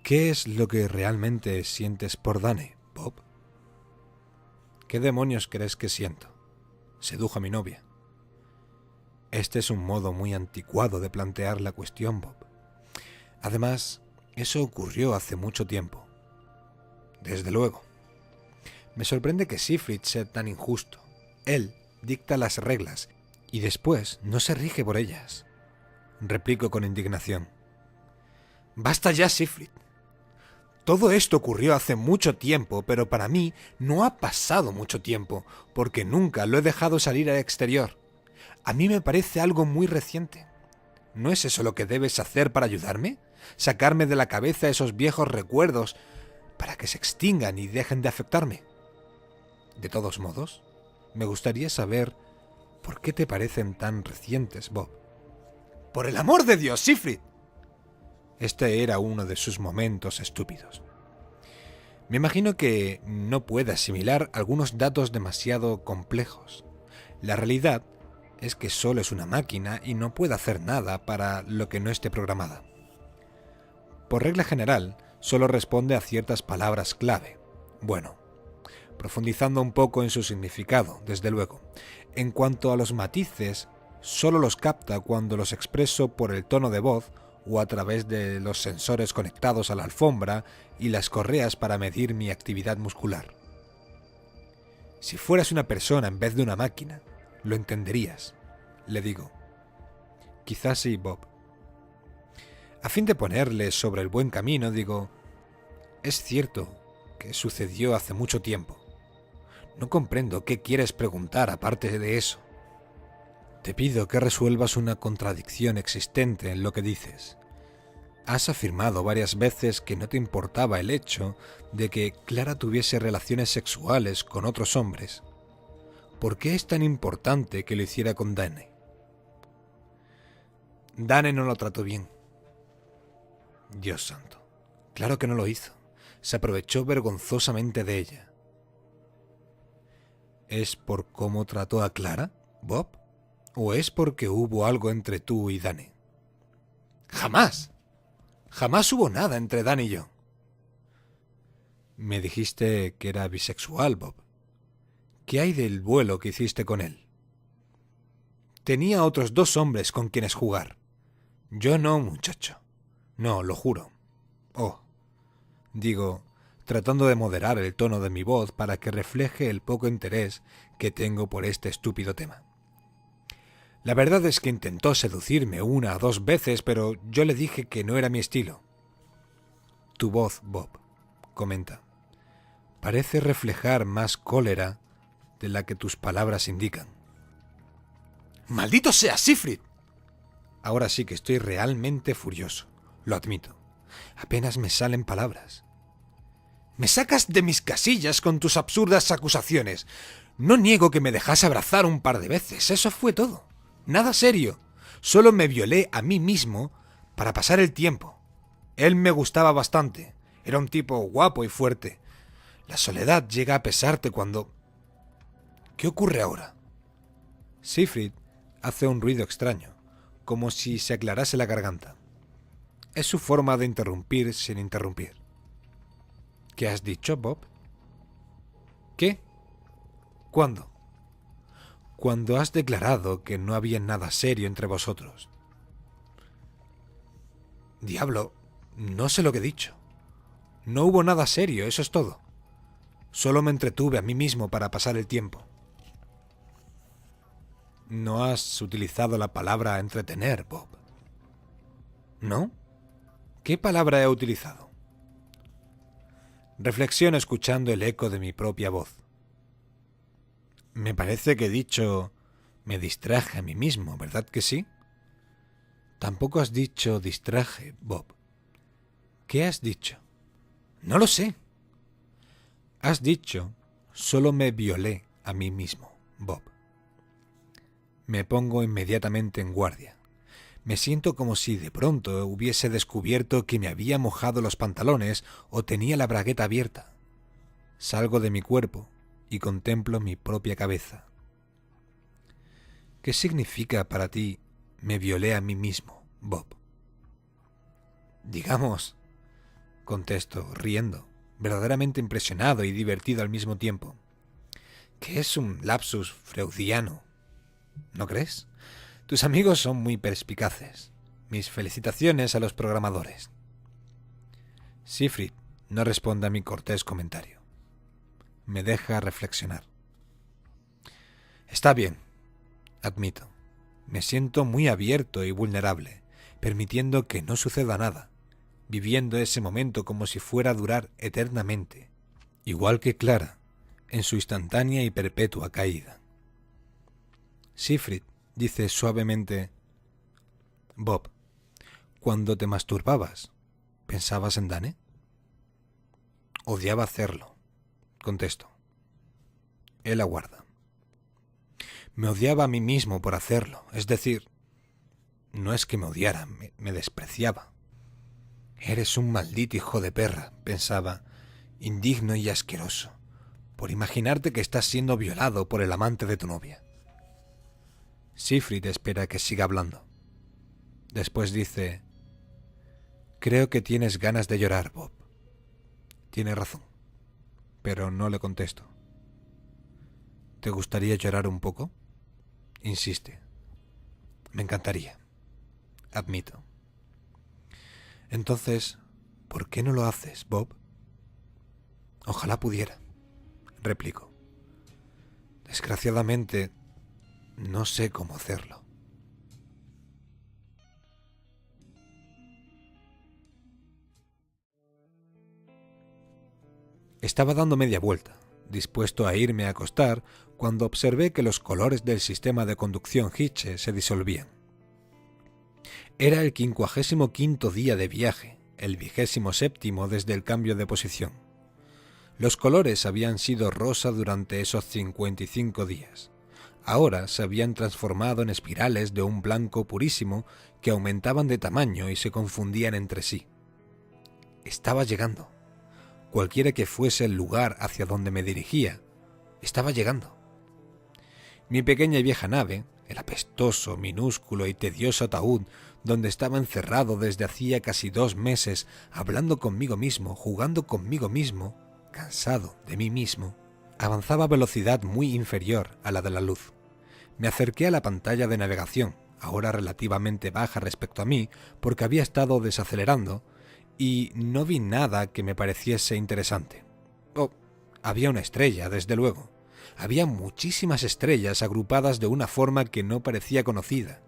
¿Qué es lo que realmente sientes por Dane, Bob? ¿Qué demonios crees que siento? Sedujo a mi novia. Este es un modo muy anticuado de plantear la cuestión, Bob. Además, eso ocurrió hace mucho tiempo. Desde luego. Me sorprende que Siegfried sea tan injusto. Él dicta las reglas y después no se rige por ellas. Replico con indignación. Basta ya, Siegfried. Todo esto ocurrió hace mucho tiempo, pero para mí no ha pasado mucho tiempo, porque nunca lo he dejado salir al exterior. A mí me parece algo muy reciente. ¿No es eso lo que debes hacer para ayudarme? ¿Sacarme de la cabeza esos viejos recuerdos para que se extingan y dejen de afectarme? De todos modos, me gustaría saber por qué te parecen tan recientes, Bob. ¡Por el amor de Dios, Siegfried! Este era uno de sus momentos estúpidos. Me imagino que no puede asimilar algunos datos demasiado complejos. La realidad es que solo es una máquina y no puede hacer nada para lo que no esté programada. Por regla general, solo responde a ciertas palabras clave. Bueno, profundizando un poco en su significado, desde luego. En cuanto a los matices, solo los capta cuando los expreso por el tono de voz o a través de los sensores conectados a la alfombra y las correas para medir mi actividad muscular. Si fueras una persona en vez de una máquina, lo entenderías, le digo. Quizás sí, Bob. A fin de ponerle sobre el buen camino, digo, es cierto que sucedió hace mucho tiempo. No comprendo qué quieres preguntar aparte de eso. Te pido que resuelvas una contradicción existente en lo que dices. Has afirmado varias veces que no te importaba el hecho de que Clara tuviese relaciones sexuales con otros hombres. ¿Por qué es tan importante que lo hiciera con Dane? Dane no lo trató bien. Dios santo. Claro que no lo hizo. Se aprovechó vergonzosamente de ella. ¿Es por cómo trató a Clara, Bob? ¿O es porque hubo algo entre tú y Dane? ¡Jamás! Jamás hubo nada entre Dane y yo. Me dijiste que era bisexual, Bob. ¿Qué hay del vuelo que hiciste con él? Tenía otros 2 hombres con quienes jugar. Yo no, muchacho. No, lo juro. Oh, digo, tratando de moderar el tono de mi voz para que refleje el poco interés que tengo por este estúpido tema. La verdad es que intentó seducirme 1 o 2 veces, pero yo le dije que no era mi estilo. Tu voz, Bob, comenta, parece reflejar más cólera de la que tus palabras indican. ¡Maldito sea, Siegfried! Ahora sí que estoy realmente furioso, lo admito. Apenas me salen palabras. Me sacas de mis casillas con tus absurdas acusaciones. No niego que me dejas abrazar un par de veces, eso fue todo. Nada serio. Solo me violé a mí mismo para pasar el tiempo. Él me gustaba bastante. Era un tipo guapo y fuerte. La soledad llega a pesarte cuando... ¿Qué ocurre ahora? Siegfried hace un ruido extraño, como si se aclarase la garganta. Es su forma de interrumpir sin interrumpir. ¿Qué has dicho, Bob? ¿Qué? ¿Cuándo? Cuando has declarado que no había nada serio entre vosotros. Diablo, no sé lo que he dicho. No hubo nada serio, eso es todo. Solo me entretuve a mí mismo para pasar el tiempo. No has utilizado la palabra entretener, Bob. ¿No? ¿Qué palabra he utilizado? Reflexiono escuchando el eco de mi propia voz. Me parece que he dicho... Me distraje a mí mismo, ¿verdad que sí? Tampoco has dicho distraje, Bob. ¿Qué has dicho? No lo sé. Has dicho solo me violé a mí mismo, Bob. Me pongo inmediatamente en guardia. Me siento como si de pronto hubiese descubierto que me había mojado los pantalones o tenía la bragueta abierta. Salgo de mi cuerpo y contemplo mi propia cabeza. ¿Qué significa para ti me violé a mí mismo, Bob? Digamos, contesto, riendo, verdaderamente impresionado y divertido al mismo tiempo. Que es un lapsus freudiano, ¿no crees? Tus amigos son muy perspicaces. Mis felicitaciones a los programadores. Siegfried no responde a mi cortés comentario. Me deja reflexionar. Está bien, admito. Me siento muy abierto y vulnerable, permitiendo que no suceda nada, viviendo ese momento como si fuera a durar eternamente, igual que Clara, en su instantánea y perpetua caída. Siegfried dice suavemente: Bob, cuando te masturbabas, ¿pensabas en Dane? Odiaba hacerlo, contesto. Él aguarda. Me odiaba a mí mismo por hacerlo, es decir, no es que me odiara, me despreciaba. Eres un maldito hijo de perra, pensaba, indigno y asqueroso, por imaginarte que estás siendo violado por el amante de tu novia. Siegfried espera que siga hablando. Después dice: creo que tienes ganas de llorar, Bob. Tiene razón, pero no le contesto. ¿Te gustaría llorar un poco? Insiste. Me encantaría. Admito. Entonces, ¿por qué no lo haces, Bob? Ojalá pudiera, replico. Desgraciadamente, no sé cómo hacerlo. Estaba dando media vuelta, dispuesto a irme a acostar, cuando observé que los colores del sistema de conducción Hitche se disolvían. Era el 55º día de viaje, el 27º desde el cambio de posición. Los colores habían sido rosa durante esos 55 días. Ahora se habían transformado en espirales de un blanco purísimo que aumentaban de tamaño y se confundían entre sí. Estaba llegando. Cualquiera que fuese el lugar hacia donde me dirigía, estaba llegando. Mi pequeña y vieja nave, el apestoso, minúsculo y tedioso ataúd donde estaba encerrado desde hacía casi 2 meses, hablando conmigo mismo, jugando conmigo mismo, cansado de mí mismo, avanzaba a velocidad muy inferior a la de la luz. Me acerqué a la pantalla de navegación, ahora relativamente baja respecto a mí, porque había estado desacelerando, y no vi nada que me pareciese interesante. Había una estrella, desde luego. Había muchísimas estrellas agrupadas de una forma que no parecía conocida,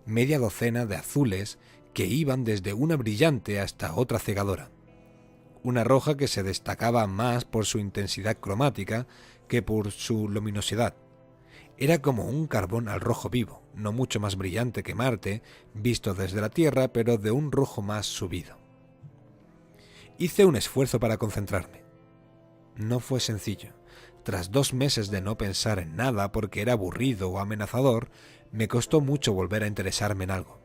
media docena de azules que iban desde una brillante hasta otra cegadora. Una roja que se destacaba más por su intensidad cromática que por su luminosidad. Era como un carbón al rojo vivo, no mucho más brillante que Marte, visto desde la Tierra, pero de un rojo más subido. Hice un esfuerzo para concentrarme. No fue sencillo. Tras 2 meses de no pensar en nada porque era aburrido o amenazador, me costó mucho volver a interesarme en algo.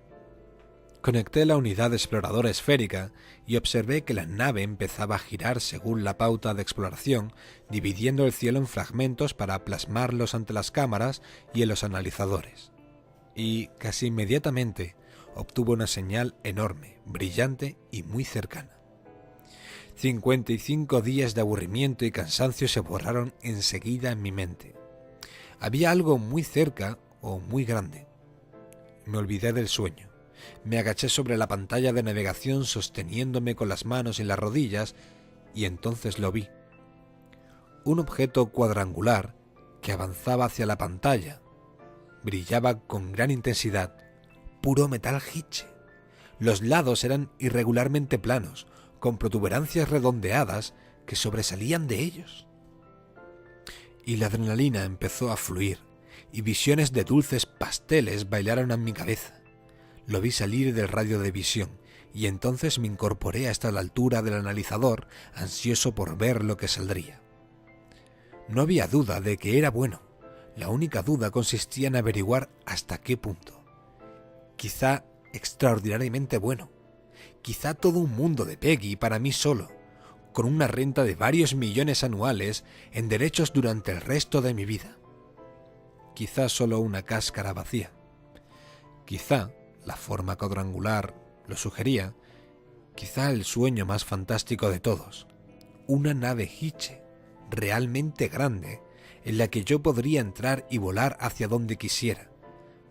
Conecté la unidad exploradora esférica y observé que la nave empezaba a girar según la pauta de exploración, dividiendo el cielo en fragmentos para plasmarlos ante las cámaras y en los analizadores. Y casi inmediatamente obtuvo una señal enorme, brillante y muy cercana. 55 días de aburrimiento y cansancio se borraron enseguida en mi mente. Había algo muy cerca o muy grande. Me olvidé del sueño. Me agaché sobre la pantalla de navegación sosteniéndome con las manos en las rodillas y entonces lo vi. Un objeto cuadrangular que avanzaba hacia la pantalla. Brillaba con gran intensidad. Puro metal Hitche. Los lados eran irregularmente planos, con protuberancias redondeadas que sobresalían de ellos. Y la adrenalina empezó a fluir, y visiones de dulces pasteles bailaron en mi cabeza. Lo vi salir del radio de visión, y entonces me incorporé hasta la altura del analizador, ansioso por ver lo que saldría. No había duda de que era bueno. La única duda consistía en averiguar hasta qué punto. Quizá extraordinariamente bueno. Quizá todo un mundo de Peggy para mí solo, con una renta de varios millones anuales en derechos durante el resto de mi vida. Quizá solo una cáscara vacía. Quizá, la forma cuadrangular lo sugería, Quizá el sueño más fantástico de todos. Una nave Hitche, realmente grande, en la que yo podría entrar y volar hacia donde quisiera.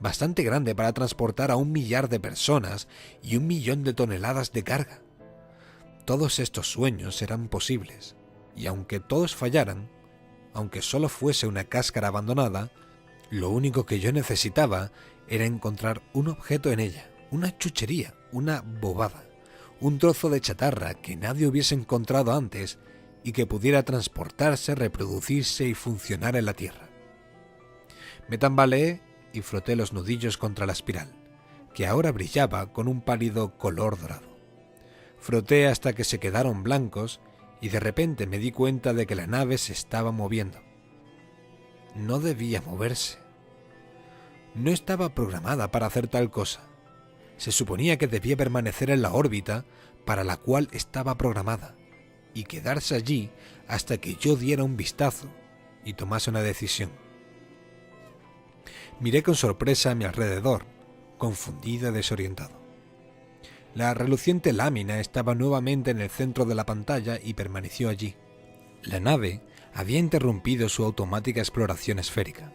Bastante grande para transportar a 1 millar de personas y 1 millón de toneladas de carga. Todos estos sueños eran posibles, y aunque todos fallaran, aunque solo fuese una cáscara abandonada, lo único que yo necesitaba era encontrar un objeto en ella, una chuchería, una bobada, un trozo de chatarra que nadie hubiese encontrado antes y que pudiera transportarse, reproducirse y funcionar en la Tierra. Me tambaleé y froté los nudillos contra la espiral, que ahora brillaba con un pálido color dorado. Froté hasta que se quedaron blancos y de repente me di cuenta de que la nave se estaba moviendo. No debía moverse. No estaba programada para hacer tal cosa. Se suponía que debía permanecer en la órbita para la cual estaba programada y quedarse allí hasta que yo diera un vistazo y tomase una decisión. Miré con sorpresa a mi alrededor, confundido y desorientado. La reluciente lámina estaba nuevamente en el centro de la pantalla y permaneció allí. La nave había interrumpido su automática exploración esférica.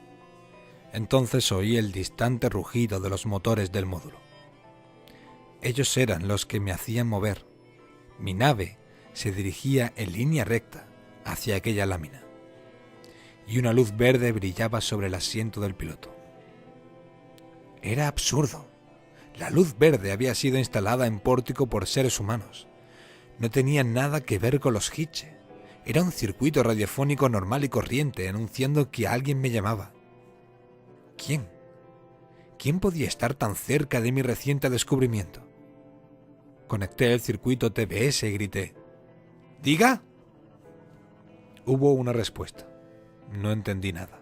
Entonces oí el distante rugido de los motores del módulo. Ellos eran los que me hacían mover. Mi nave se dirigía en línea recta hacia aquella lámina, y una luz verde brillaba sobre el asiento del piloto. Era absurdo. La luz verde había sido instalada en Pórtico por seres humanos. No tenía nada que ver con los Hitche. Era un circuito radiofónico normal y corriente anunciando que alguien me llamaba. ¿Quién? ¿Quién podía estar tan cerca de mi reciente descubrimiento? Conecté el circuito TBS y grité: ¿Diga? Hubo una respuesta. No entendí nada.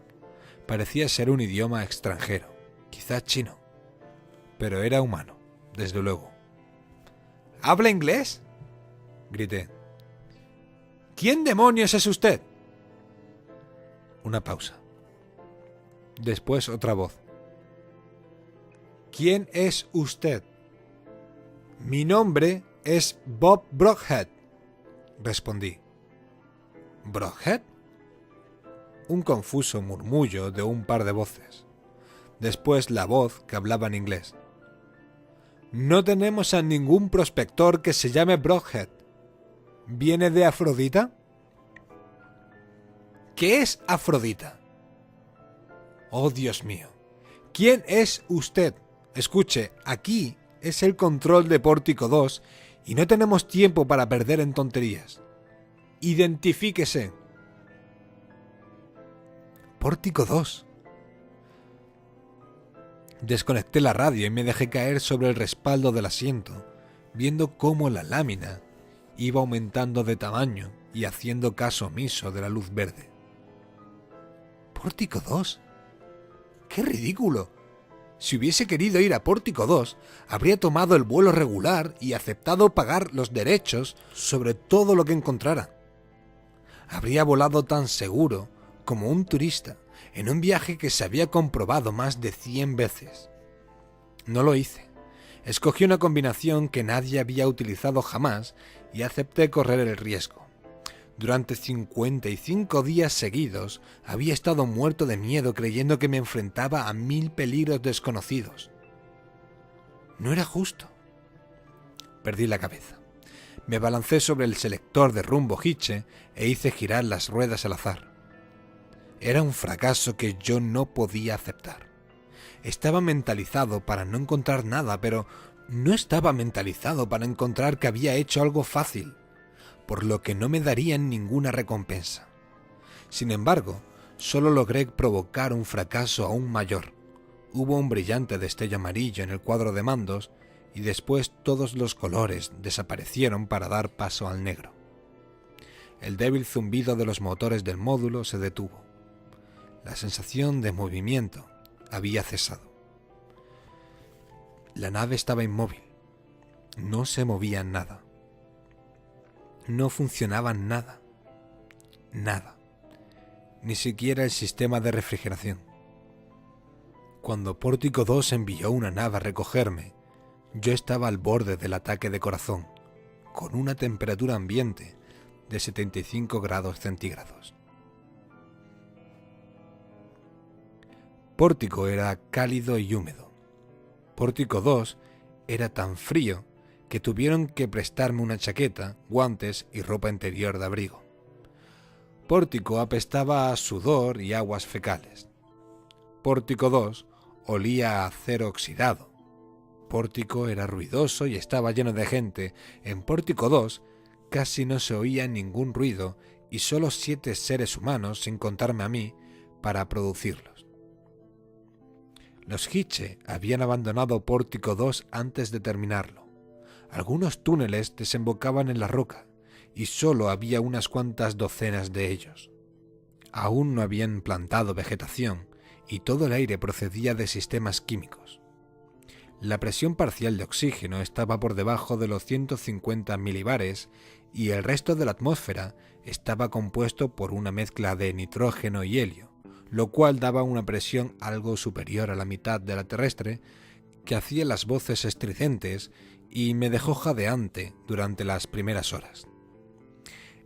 Parecía ser un idioma extranjero, quizá chino. Pero era humano, desde luego. ¿Habla inglés?, grité. ¿Quién demonios es usted? Una pausa. Después otra voz. ¿Quién es usted? Mi nombre es Bob Brockhead, respondí. ¿Brockhead? Un confuso murmullo de un par de voces. Después la voz que hablaba en inglés. No tenemos a ningún prospector que se llame Brockhead. ¿Viene de Afrodita? ¿Qué es Afrodita? Oh, Dios mío. ¿Quién es usted? Escuche, aquí es el control de Pórtico 2 y no tenemos tiempo para perder en tonterías. Identifíquese. Pórtico 2. Desconecté la radio y me dejé caer sobre el respaldo del asiento, viendo cómo la lámina iba aumentando de tamaño y haciendo caso omiso de la luz verde. ¿Pórtico 2? ¡Qué ridículo! Si hubiese querido ir a Pórtico 2, habría tomado el vuelo regular y aceptado pagar los derechos sobre todo lo que encontrara. Habría volado tan seguro como un turista en un viaje que se había comprobado más de 100 veces. No lo hice. Escogí una combinación que nadie había utilizado jamás y acepté correr el riesgo. Durante 55 días seguidos había estado muerto de miedo creyendo que me enfrentaba a 1000 peligros desconocidos. No era justo. Perdí la cabeza. Me balancé sobre el selector de rumbo Hitche e hice girar las ruedas al azar. Era un fracaso que yo no podía aceptar. Estaba mentalizado para no encontrar nada, pero no estaba mentalizado para encontrar que había hecho algo fácil, por lo que no me darían ninguna recompensa. Sin embargo, solo logré provocar un fracaso aún mayor. Hubo un brillante destello amarillo en el cuadro de mandos y después todos los colores desaparecieron para dar paso al negro. El débil zumbido de los motores del módulo se detuvo. La sensación de movimiento había cesado. La nave estaba inmóvil. No se movía nada. No funcionaba nada. Nada. Ni siquiera el sistema de refrigeración. Cuando Pórtico 2 envió una nave a recogerme, yo estaba al borde del ataque de corazón, con una temperatura ambiente de 75 grados centígrados. Pórtico era cálido y húmedo. Pórtico 2 era tan frío que tuvieron que prestarme una chaqueta, guantes y ropa interior de abrigo. Pórtico apestaba a sudor y aguas fecales. Pórtico 2 olía a acero oxidado. Pórtico era ruidoso y estaba lleno de gente. En Pórtico 2 casi no se oía ningún ruido y solo 7 seres humanos, sin contarme a mí, para producirlos. Los Hitche habían abandonado Pórtico 2 antes de terminarlo. Algunos túneles desembocaban en la roca y solo había unas cuantas docenas de ellos. Aún no habían plantado vegetación y todo el aire procedía de sistemas químicos. La presión parcial de oxígeno estaba por debajo de los 150 milibares y el resto de la atmósfera estaba compuesto por una mezcla de nitrógeno y helio, lo cual daba una presión algo superior a la mitad de la terrestre, que hacía las voces estridentes y me dejó jadeante durante las primeras horas.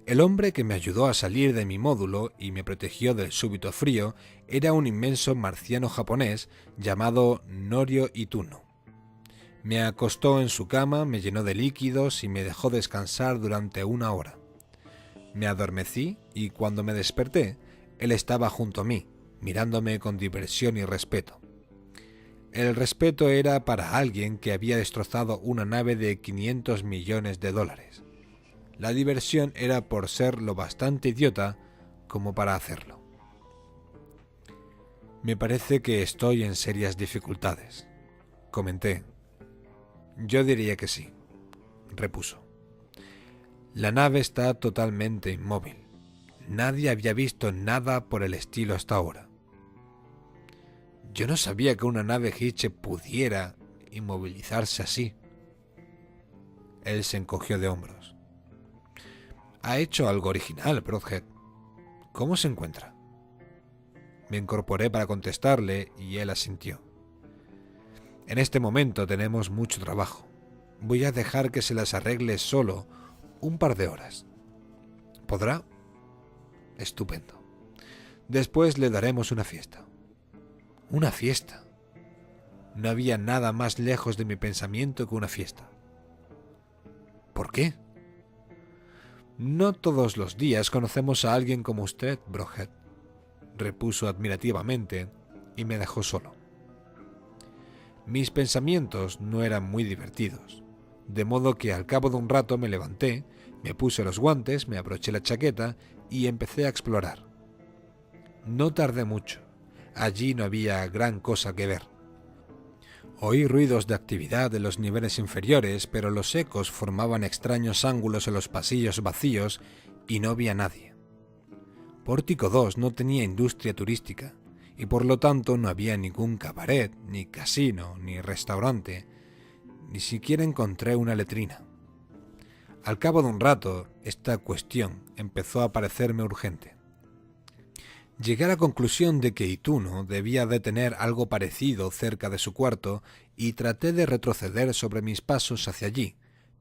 El hombre que me ayudó a salir de mi módulo y me protegió del súbito frío era un inmenso marciano japonés llamado Norio Ituno. Me acostó en su cama, me llenó de líquidos y me dejó descansar durante 1 hora. Me adormecí y cuando me desperté, él estaba junto a mí, mirándome con diversión y respeto. El respeto era para alguien que había destrozado una nave de 500 millones de dólares. La diversión era por ser lo bastante idiota como para hacerlo. Me parece que estoy en serias dificultades, comenté. Yo diría que sí, repuso. La nave está totalmente inmóvil. Nadie había visto nada por el estilo hasta ahora. Yo no sabía que una nave Hitche pudiera inmovilizarse así. Él se encogió de hombros. Ha hecho algo original, Broadhead. ¿Cómo se encuentra? Me incorporé para contestarle y él asintió. En este momento tenemos mucho trabajo. Voy a dejar que se las arregle solo un par de horas. ¿Podrá? Estupendo. Después le daremos una fiesta. Una fiesta. No había nada más lejos de mi pensamiento que una fiesta. ¿Por qué? No todos los días conocemos a alguien como usted, Broadhead, repuso admirativamente y me dejó solo. Mis pensamientos no eran muy divertidos, de modo que al cabo de un rato me levanté, me puse los guantes, me abroché la chaqueta y empecé a explorar. No tardé mucho. Allí no había gran cosa que ver. Oí ruidos de actividad en los niveles inferiores, pero los ecos formaban extraños ángulos en los pasillos vacíos y no había nadie. Pórtico 2 no tenía industria turística y por lo tanto no había ningún cabaret, ni casino, ni restaurante. Ni siquiera encontré una letrina. Al cabo de un rato, esta cuestión empezó a parecerme urgente. Llegué a la conclusión de que Ituno debía de tener algo parecido cerca de su cuarto y traté de retroceder sobre mis pasos hacia allí,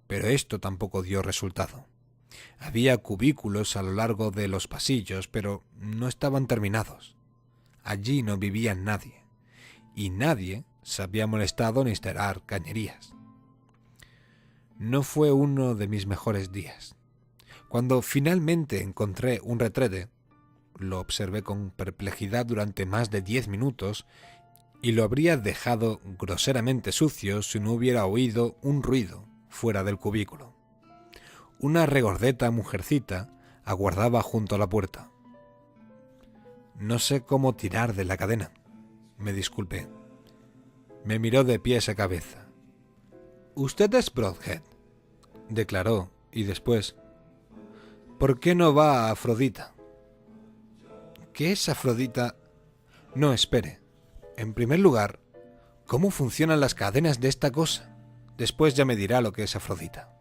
pero esto tampoco dio resultado. Había cubículos a lo largo de los pasillos, pero no estaban terminados. Allí no vivía nadie, y nadie se había molestado en instalar cañerías. No fue uno de mis mejores días. Cuando finalmente encontré un retrete, lo observé con perplejidad durante más de 10 minutos y lo habría dejado groseramente sucio si no hubiera oído un ruido fuera del cubículo. Una regordeta mujercita aguardaba junto a la puerta. No sé cómo tirar de la cadena, me disculpé. Me miró de pies a cabeza. «Usted es Broadhead», declaró, y después, «¿por qué no va a Afrodita?» ¿Qué es Afrodita? No, espere. En primer lugar, ¿cómo funcionan las cadenas de esta cosa? Después ya me dirá lo que es Afrodita.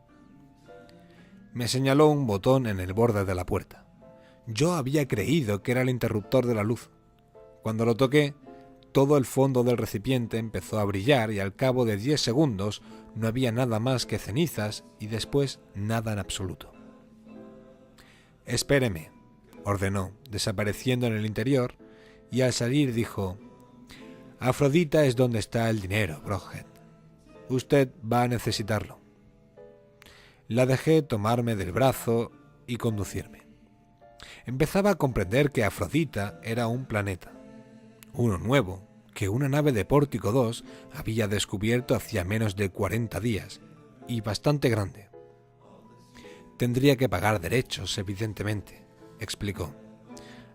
Me señaló un botón en el borde de la puerta. Yo había creído que era el interruptor de la luz. Cuando lo toqué, todo el fondo del recipiente empezó a brillar y al cabo de 10 segundos no había nada más que cenizas y después nada en absoluto. «Espéreme», ordenó, desapareciendo en el interior, y al salir dijo: «Afrodita es donde está el dinero, Brockhead. Usted va a necesitarlo». La dejé tomarme del brazo y conducirme. Empezaba a comprender que Afrodita era un planeta, uno nuevo, que una nave de Pórtico 2 había descubierto hacía menos de 40 días, y bastante grande. Tendría que pagar derechos, evidentemente, explicó.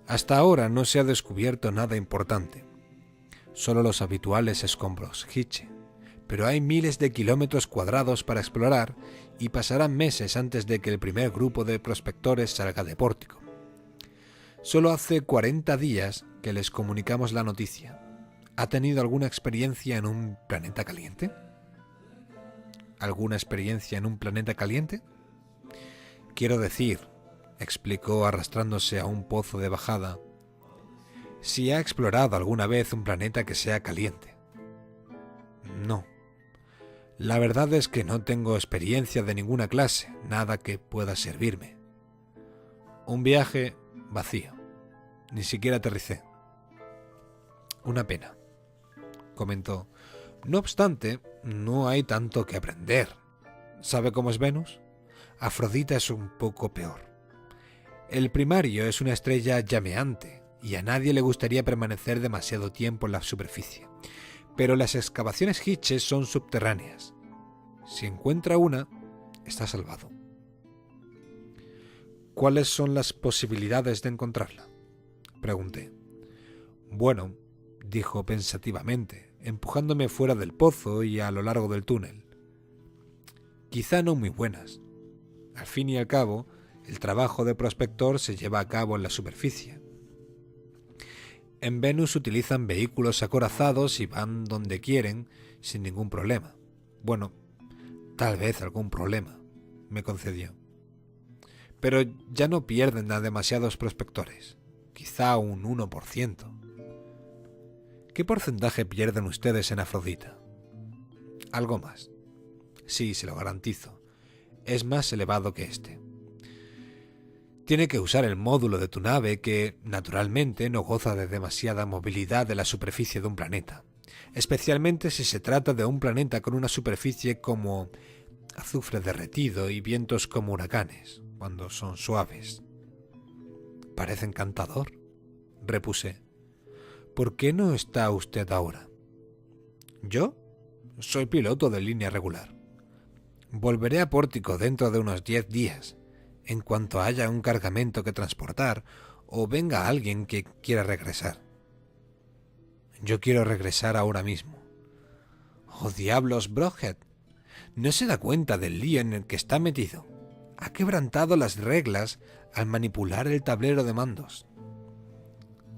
Hasta ahora no se ha descubierto nada importante, solo los habituales escombros Hitche, pero hay miles de kilómetros cuadrados para explorar y pasarán meses antes de que el primer grupo de prospectores salga de Pórtico. Solo hace 40 días que les comunicamos la noticia. ¿Ha tenido alguna experiencia en un planeta caliente? ¿Alguna experiencia en un planeta caliente? Quiero decir, explicó arrastrándose a un pozo de bajada, si ha explorado alguna vez un planeta que sea caliente. No. La verdad es que no tengo experiencia de ninguna clase, nada que pueda servirme. Un viaje vacío. Ni siquiera aterricé. Una pena, comentó. No obstante, no hay tanto que aprender. ¿Sabe cómo es Venus? Afrodita es un poco peor. El primario es una estrella llameante y a nadie le gustaría permanecer demasiado tiempo en la superficie. Pero las excavaciones Hitche son subterráneas. Si encuentra una, está salvado. ¿Cuáles son las posibilidades de encontrarla?, pregunté. Bueno, dijo pensativamente, empujándome fuera del pozo y a lo largo del túnel. Quizá no muy buenas. Al fin y al cabo, el trabajo de prospector se lleva a cabo en la superficie. En Venus utilizan vehículos acorazados y van donde quieren sin ningún problema. Bueno, tal vez algún problema, me concedió. Pero ya no pierden a demasiados prospectores, quizá un 1%. ¿Qué porcentaje pierden ustedes en Afrodita? Algo más. Sí, se lo garantizo. Es más elevado que este. Tiene que usar el módulo de tu nave que, naturalmente, no goza de demasiada movilidad de la superficie de un planeta, especialmente si se trata de un planeta con una superficie como azufre derretido y vientos como huracanes, cuando son suaves. Parece encantador, repuse. ¿Por qué no está usted ahora? ¿Yo? Soy piloto de línea regular. Volveré a Pórtico dentro de unos 10 días, en cuanto haya un cargamento que transportar o venga alguien que quiera regresar. Yo quiero regresar ahora mismo. ¡Oh, diablos, Brockhead! ¿No se da cuenta del lío en el que está metido? Ha quebrantado las reglas al manipular el tablero de mandos.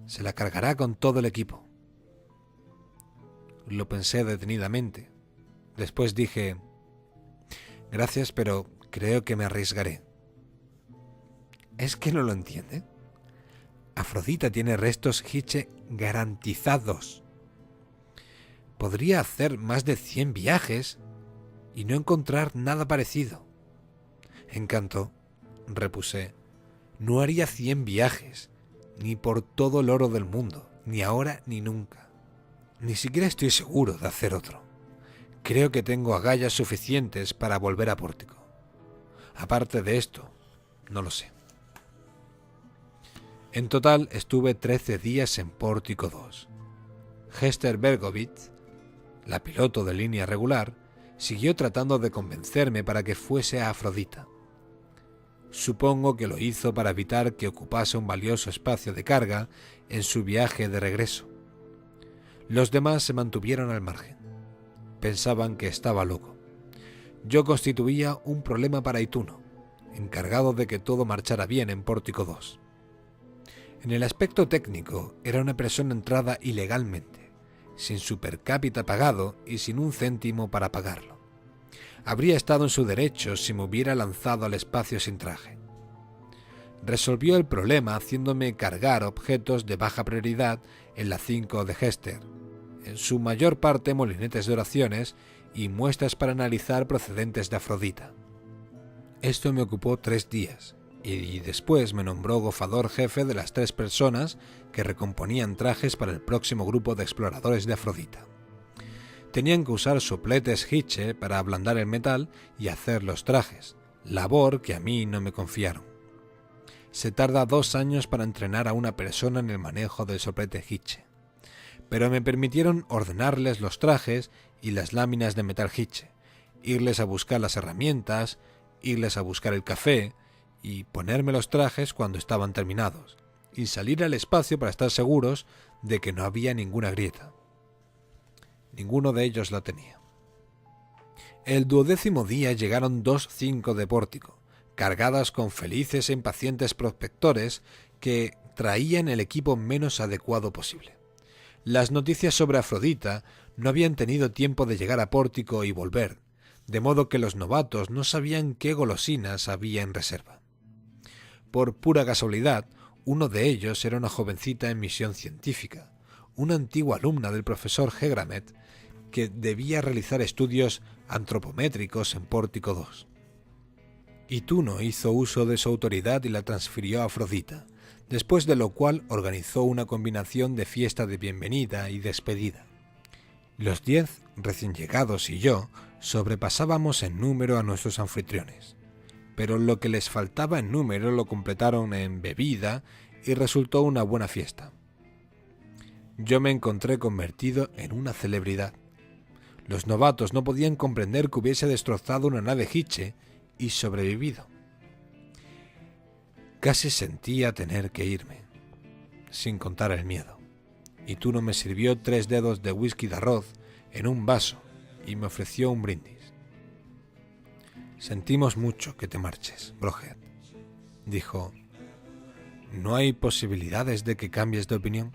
Se la cargará con todo el equipo. Lo pensé detenidamente. Después dije: gracias, pero creo que me arriesgaré. ¿Es que no lo entiende? Afrodita tiene restos Hitche garantizados. Podría hacer más de 100 viajes y no encontrar nada parecido. Encanto, repuse. No haría 100 viajes, ni por todo el oro del mundo, ni ahora ni nunca. Ni siquiera estoy seguro de hacer otro. Creo que tengo agallas suficientes para volver a Pórtico. Aparte de esto, no lo sé. En total estuve 13 días en Pórtico 2. Hester Bergovitz, la piloto de línea regular, siguió tratando de convencerme para que fuese a Afrodita. Supongo que lo hizo para evitar que ocupase un valioso espacio de carga en su viaje de regreso. Los demás se mantuvieron al margen. Pensaban que estaba loco. Yo constituía un problema para Ituno, encargado de que todo marchara bien en Pórtico 2. En el aspecto técnico, era una persona entrada ilegalmente, sin su per cápita pagado y sin un céntimo para pagarlo. Habría estado en su derecho si me hubiera lanzado al espacio sin traje. Resolvió el problema haciéndome cargar objetos de baja prioridad en la 5 de Hester, en su mayor parte molinetes de oraciones y muestras para analizar procedentes de Afrodita. Esto me ocupó 3 días, y después me nombró gofador jefe de las 3 personas que recomponían trajes para el próximo grupo de exploradores de Afrodita. Tenían que usar sopletes Hitche para ablandar el metal y hacer los trajes, labor que a mí no me confiaron. Se tarda 2 años para entrenar a una persona en el manejo del soplete Hitche, pero me permitieron ordenarles los trajes y las láminas de metal Hitche, irles a buscar las herramientas, irles a buscar el café y ponerme los trajes cuando estaban terminados, y salir al espacio para estar seguros de que no había ninguna grieta. Ninguno de ellos la tenía. El 12º día llegaron 2 5 de pórtico, cargadas con felices e impacientes prospectores que traían el equipo menos adecuado posible. Las noticias sobre Afrodita no habían tenido tiempo de llegar a pórtico y volver, de modo que los novatos no sabían qué golosinas había en reserva. Por pura casualidad, uno de ellos era una jovencita en misión científica, una antigua alumna del profesor Hegramet, que debía realizar estudios antropométricos en Pórtico 2. Ituno hizo uso de su autoridad y la transfirió a Afrodita, después de lo cual organizó una combinación de fiesta de bienvenida y despedida. Los 10 recién llegados y yo sobrepasábamos en número a nuestros anfitriones, pero lo que les faltaba en número lo completaron en bebida y resultó una buena fiesta. Yo me encontré convertido en una celebridad. Los novatos no podían comprender que hubiese destrozado una nave Hitche y sobrevivido. Casi sentía tener que irme, sin contar el miedo. Y Ituno me sirvió 3 dedos de whisky de arroz en un vaso y me ofreció un brindis. Sentimos mucho que te marches, Brohead, dijo. ¿No hay posibilidades de que cambies de opinión?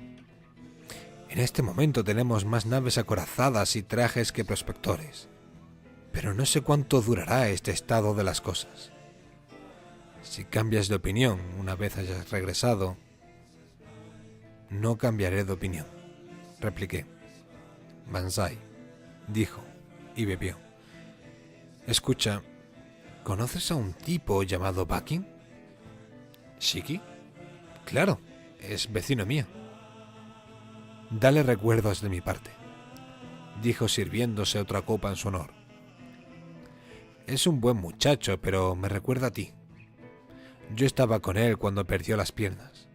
En este momento tenemos más naves acorazadas y trajes que prospectores, pero no sé cuánto durará este estado de las cosas. Si cambias de opinión una vez hayas regresado... No cambiaré de opinión, repliqué. Banzai, dijo, y bebió. Escucha, ¿conoces a un tipo llamado Bakin? ¿Shiki? Claro, es vecino mío. Dale recuerdos de mi parte, dijo sirviéndose otra copa en su honor. Es un buen muchacho, pero me recuerda a ti. Yo estaba con él cuando perdió las piernas.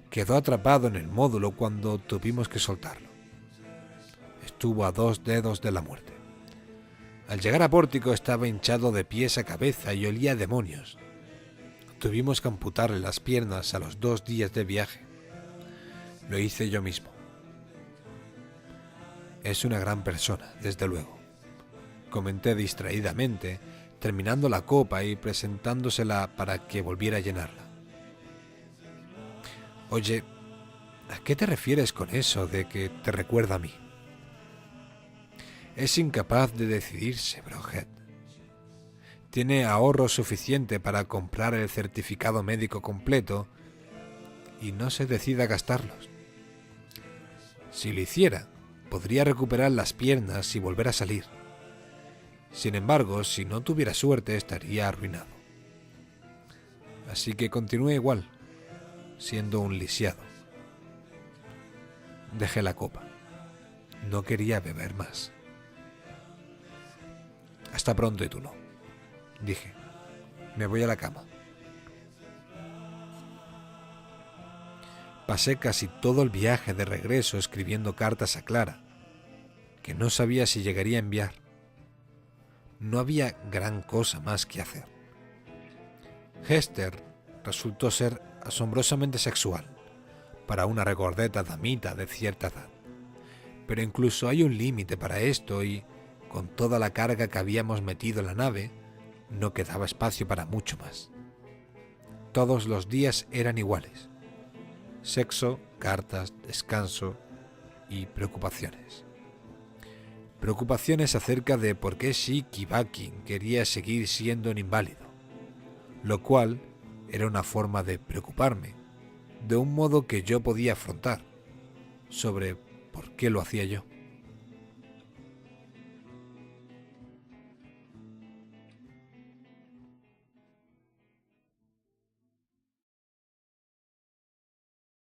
Quedó atrapado en el módulo cuando tuvimos que soltarlo. Estuvo a 2 dedos de la muerte. Al llegar a Pórtico estaba hinchado de pies a cabeza y olía a demonios. Tuvimos que amputarle las piernas a los 2 días de viaje. Lo hice yo mismo. Es una gran persona, desde luego, comenté distraídamente, terminando la copa y presentándosela para que volviera a llenarla. Oye, ¿a qué te refieres con eso de que te recuerda a mí? Es incapaz de decidirse, Brohead. Tiene ahorro suficiente para comprar el certificado médico completo y no se decide a gastarlos. Si lo hiciera, podría recuperar las piernas y volver a salir. Sin embargo, si no tuviera suerte, estaría arruinado. Así que continúe igual, siendo un lisiado. Dejé la copa. No quería beber más. Hasta pronto, Ituno, dije. Me voy a la cama. Pasé casi todo el viaje de regreso escribiendo cartas a Clara, que no sabía si llegaría a enviar. No había gran cosa más que hacer. Hester resultó ser asombrosamente sexual para una regordeta damita de cierta edad. Pero incluso hay un límite para esto y, con toda la carga que habíamos metido en la nave, no quedaba espacio para mucho más. Todos los días eran iguales. Sexo, cartas, descanso y preocupaciones. Preocupaciones acerca de por qué Shiki Bakin quería seguir siendo un inválido, lo cual era una forma de preocuparme, de un modo que yo podía afrontar, sobre ¿Por qué lo hacía yo?